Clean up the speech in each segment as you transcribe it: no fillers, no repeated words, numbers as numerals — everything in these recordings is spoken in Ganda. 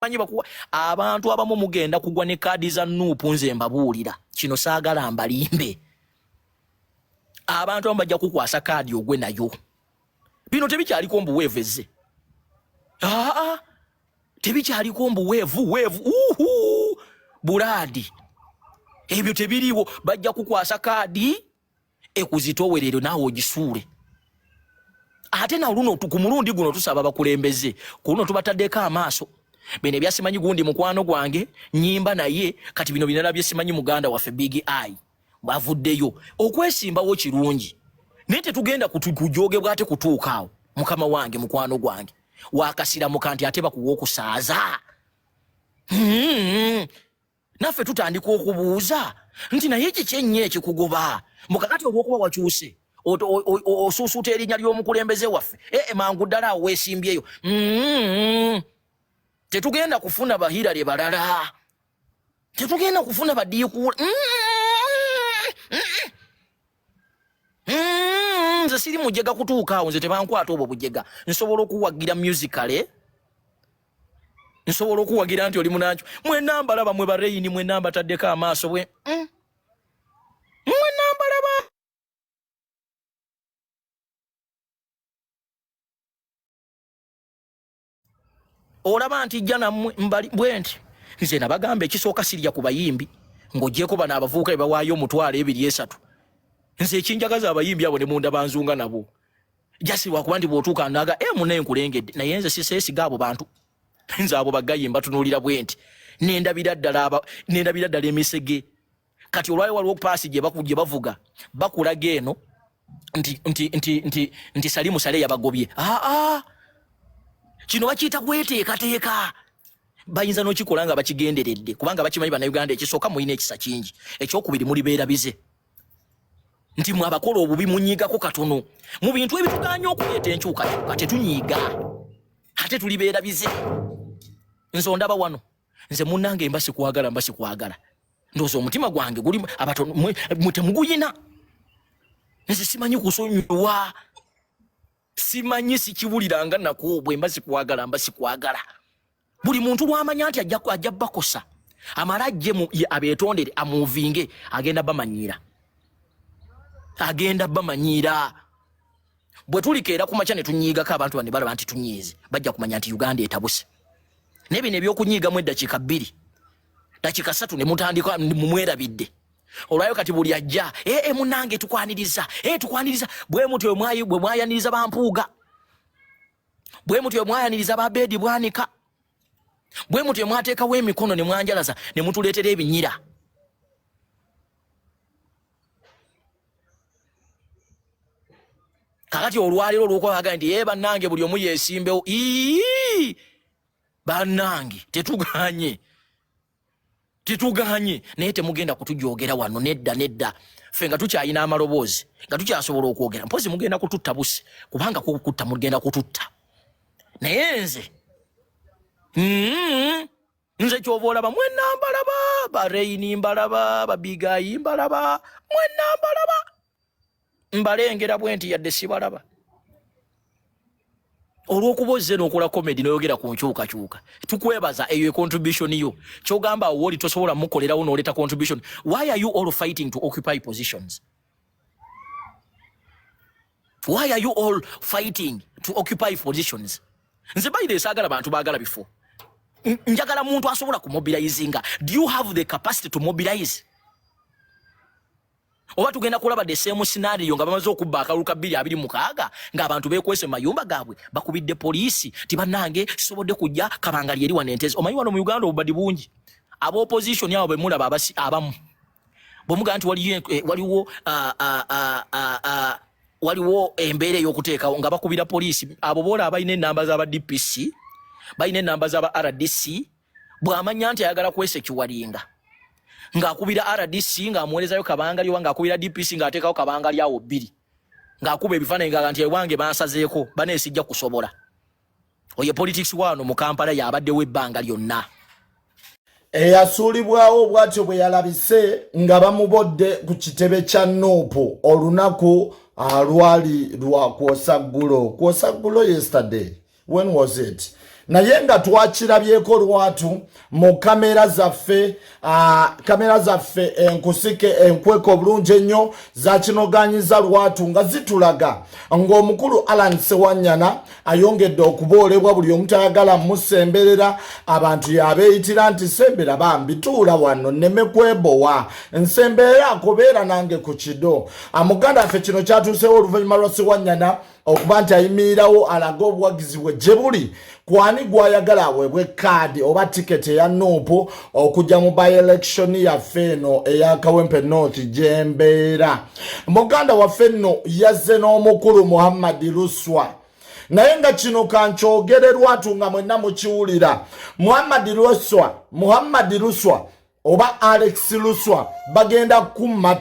manyi bakuwa abantu abamu mugenda kugwa ne kadi za Nuupu nze mbabuulira kino saagala mbalimbe abantu bajja kukwasa kadi ogwe nayo bino tebikyaliko mbuweeveze tebikyaliko mbuweevu buladi ebyo tebiriwo bajja kukwasa kadi ekuzitowerero naawe ogisuule ate na luno ku mulundi guno tusaba bakulembeze kuno tubataddeko amaaso bene byasimanyi gundi mukwano gwange nyimba naye kati bino binala byasimanyi muganda waffe Big Eye bavuddeyo okwesimbawo kirungi naye tetugenda kujogebwa ate kutuukaawo mukama wange mukwano gwange wakasira mukanti ate bakuwa okusaaza naffe tutandika okubuuza nti naye kikyenye ekikugoba mukakati olwokuba wakyuse osuusuuta erinnya ly'omukulembeze waffe mangu ddala awo weesimbyeyo tetugenda kufuna bahirale balala tetugenda kufuna badiikula nze siri mujega kutuukaawo nze tebankwata obwo bujega nsobola okuwagira musicale nsobola okuwagira nti oli munanjo mwenamba laba mwe bareyini mwenamba taddeko amaaso bwe mwenamba laba olaba nti jana mbali bwenti nze nabagamba ekisooka sirya ku bayimbi ng'ogyeko bano abavubuka bawaayo omutwalo 2-3 nze ekinjagaza abayimbi abo ne munda banzunga nabo jasi wakuba nti bw'otuuka naga mune nkulengedde naye nze siseesiga abo bantu nze abo bagayimba tunuulira bwenti nendabira ddala emisege kati olwayo waliwo paasi gye bavuga bakulaga eno nti Salimu Sale yabagobye kino bakiyita kweteekateeka bayinza n'okikola nga bakigenderedde kubanga bakimanyi bannayuganda ekisooka muyina ekisa kingi ekyokubiri muli beerabize nti mwe abakola obubi munyigako katono mu bintu ebituganya okuleeta enkyukakyuka tetunyiiga ate tuli beerabize nze ondaba wano nze munnange mba sikwagala ndowooza omutima gwange guli abatono temuguyina nze simanyi kusonyiwa simanyi sikiwuliranga nakuobwe mba sikwagala buli muntu lwamanya nti ajja bakosa amala ajje abeetondere amuvinge agenda bamanyiira bwe tulikeera ku makya ne tunyiigako abantu bane balaba nti tunyiize bajja kumanya nti Uganda etabuse nebino ebyokunyiigamu eddakiika 2 dakiika 3 ne mutandika mumwerabidde olwayo kati buli ajja munange tukwaniriza bwe mutyo bwe mwayaniriza bampuuga bwe mutyo mwayaniriza babedi bwanika bwe mutyo mwateekawo emikono ne mwanjalaza ne mutuleetera ebinyira kakati olwaliro olwokubaga nti bannange buli omu yeesimbewo bannange tetuganye naye temugenda kutujogera wano nedda ffe nga tukyayina amaloboozi nga tukyasobola okwogera mpozi mugenda kututta busi kubanga kukutta mugenda kututta naye nze kyova olaba mwenambalaba bareyini mbalaba babigayi mbalaba mwenambalaba mbalengera bwenti yadde sibalaba olwokuba ozze n'okola comedy n'oyogera ku nkyukakyuka tukwebaza eyo contribution yo kyogamba woli tosobola mukolerawo n'oleta contribution. Why are you all fighting to occupy positions? Why are you all fighting to occupy positions? Nze bayire saagala bantu baagala before njagala muntu asobola kumobilizinga. Do you have the capacity to mobilize? Oba tugenda kulaba the same scenario nga bamaze okubba akaluka 226 nga abantu bekwese mayumba gaabwe bakubidde poliisi tibannange sobodde kujja kabangali eri wanentezi. Omanyi wano mu Uganda obadi bungi abo opposition yabo bemulaba abasi abamu bomuga nti waliwo embeere y'okuteekawo nga bakubira poliisi abo bola abalina ennamba z'aba DPC balina ennamba z'aba RDC bw'amanya nti ayagala kwesekiwalinga ng'akubira RDC ng'amuwerezayo kabangali oba ng'akubira DPC ng'ateekawo kabangali awo 2 ng'akuba ebifaananyi nga nti ewange bansazeeko baneesijja kusobola. Oyo politics wano mu Kampala yabaddewo ebbanga lyonna. Eyasuulibwawo bw'atyo bwe yalabise nga bamubodde ku kitebe kya Nuupu olunaku lwali lwa Kwosaggulo yesterday. When was it? naye nga twakirabyeko lwatu mu kamera zaffe enkusike enkweka obulungi ennyo zakinoganyiza lwatu nga zitulaga ng'omukulu Alan Sewanyana ayongedde okuboolebwa buli omu tayagala musemberera abantu yabeeyitira nti sembera bambi tuula wano nneme kwebowa nsemberera akubeera nange ku kido muganda waffe kino kyatuusewo oluvannyuma lwa Sewanyana okuba nti ayimirirawo alaga obuwagizi bwe gye buli kwani gwayagala aweebwe kaadi oba tiketi eya Nuupu okujja mu by-election yaffe eno eya Kawempe North gyembeera. Muganda waffe nno yazze n'omukulu Muhammad Luswa naye nga kino kankyogere lwatu nga mwenna mukiwulira. Muhammad Luswa oba Alex Luswa bagenda kumma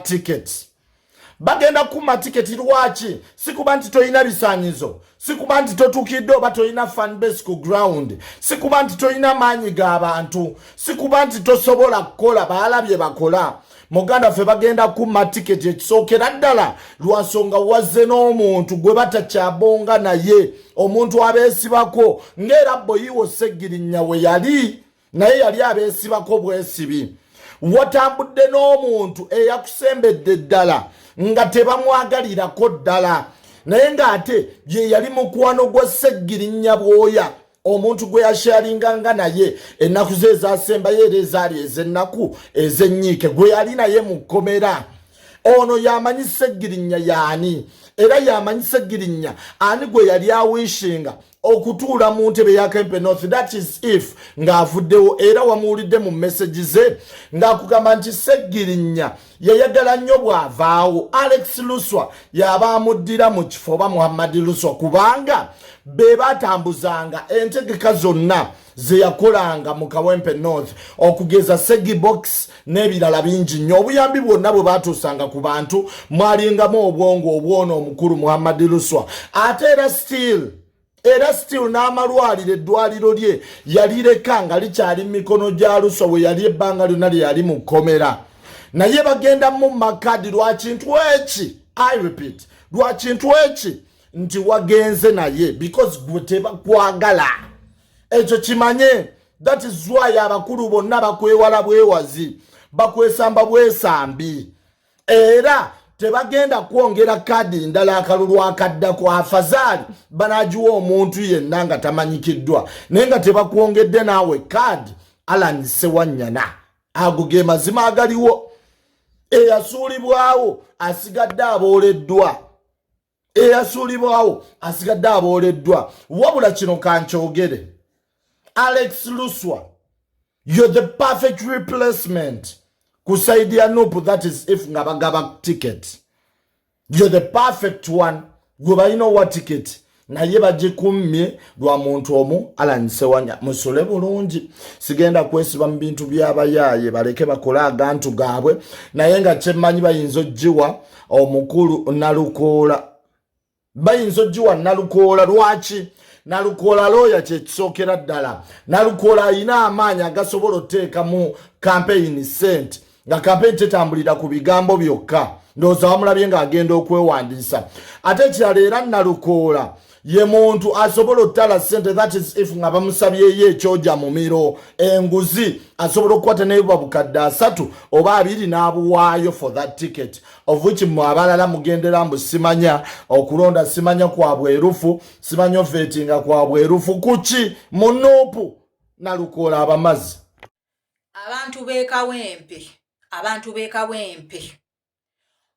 tiketi lwaki? Sikuba nti toyina bisaanyizo, sikuba nti totukidde oba toyina fan base ku ground, sikuba nti toyina maanyi g'abantu, sikuba nti tosobola kukola baalabye bakola. Muganda ffe bagenda kumma tiketi ekisookera ddala lwa nsonga wazze n'omuntu gwe batakyabonga naye, omuntu abeesibako ng'era Boyiwo Ssegirinnya we yali, naye yali abeesibako bwesibi. Watambudde n'omuntu eyakusembedde ddala nga tebamwagalirako ddala naye ng'ate ye yali mukwano gwa Ssegirinnya Bwoya, omuntu gwe yasharinganga naye ennaku ze ezasembayo era ezaali ez'ennaku ez'ennyiike gwe yali naye mu kkomera. Ono yamanyi Ssegirinnya yaani era yamanyi Ssegirinnya ani gwe yali awishinga okutuula mu ntebe ya Kawempe North, that is if ng'avuddewo era wamuwulidde mu message ze ng'akugamba nti Ssegirinnya yayagala nnyo bw'avaawo Alex Luswa yaba amuddira mu kifo oba Muhammad Luswa kubanga be batambuzanga entegeka zonna ze yakolanga mu Kawempe North okugeza Segi Box n'ebirala bingi nnyo. Obuyambi bwonna bwe batuusanga ku bantu mwalingamu obwongo obwono omukulu Muhammad Luswa ate era still n'amalwaliro eddwaliro lye yalireka nga likyali mu mikono gya Luswa we yali ebbanga lyonna lye yali mu kkomera. Naye bagenda mu makadi lwa kintu eki, I repeat, lwa kintu eki nti wagenze naye because gwe tebakwagala. Ekyo kimanye, that is why abakulu bonna bakwewala bwewazi, bakwesamba bwesambi. Era tebagenda kwongera kadi ndala akalulu akaddako afazali banajiwa omuntu yenna nga tamanyikiddwa naye nga tebakwongedde naawe kadi. Alan Sewanyana ago ge mazima agaliwo. Eyasuulibwawo asigadde abooleddwa. Wabula kino kankyogere, Alex Luswa, you're the perfect replacement kusaidia Nuupu, that is if nga bagaba ticket. You're the perfect one. Gwe balina owa ticket naye bagikummye lwa muntu omu Alan Sewanyana. Musole bulungi, sigenda kwesiba mu bintu by'abayaaye, baleke bakole agantu gaabwe naye nga kyemmanyi bayinza oggiwa omukulu Nalukoola. Lwaki? Nalukoola looya kye kisookera ddala. Nalukoola alina amaanyi agasobola oteeka mu campaign sente nga campaign tetambulira ku bigambo byokka. Ndowooza wamulabye ng'agenda okwewandiisa. Ate ekirala era Nalukoola ye muntu asobola ottala sente, that is if nga bamusabyeyo ekyoja mu miro enguzi asobola okukwata n'ebiba bukadde 3 oba 2 n'abuwaayo for that ticket, of which mu abalala mugendera mbu simanya okulonda, simanya kwa bwerufu, simanya vetinga kwa bwerufu kuki mu Nuupu. Nalukoola abamazi abantu b'e Kawempe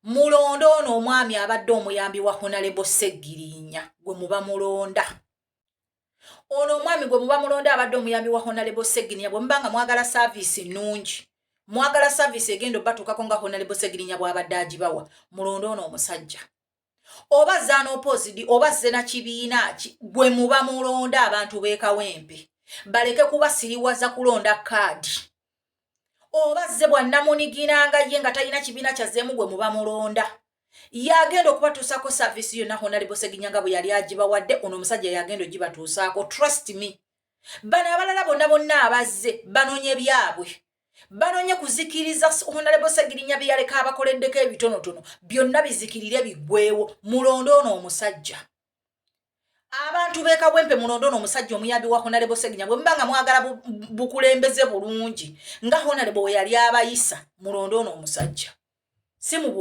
mulondo ono omwami abadde omuyambi wa Honorable Ssegirinnya gwe muba mulonda. Ono omwami gwe muba mulonda abadde omuyambi wa Honorable Ssegirinnya bwe mbanga mwagala service nnungi, mwagala service egendo batuukako nga Honorable Ssegirinnya bw'abadde agibawa, mulondo ono omusajja. Oba zano opposite oba sena kibiina gwe muba mulonda abantu b'e Kawempe baleke kubasiriwaza kulonda kaadi. Oba ze bwannamuniginanga ye nga talina kibiina kyazzeemu gwe muba mulonda. Yagenda okubatuusako service yonna Honorable Ssegirinnya nga bwe yali agibawadde, ono omusajja yagenda ogibatuusaako. Trust me. Bano abalala bonna abazze banonye byabwe. Banonye kuzikiriza Honorable Ssegirinnya bye yaleka abakoleddeko ebitonotono byonna bizikirire biggweewo. Mulondo ono omusajja. abantu beekawempe mulondono omusajja omuyambi wa Honorable Sseginya bwe mubanga mwagala bukulembeze bulungi nga Honorable yali abayisa mulondono omusajja si mu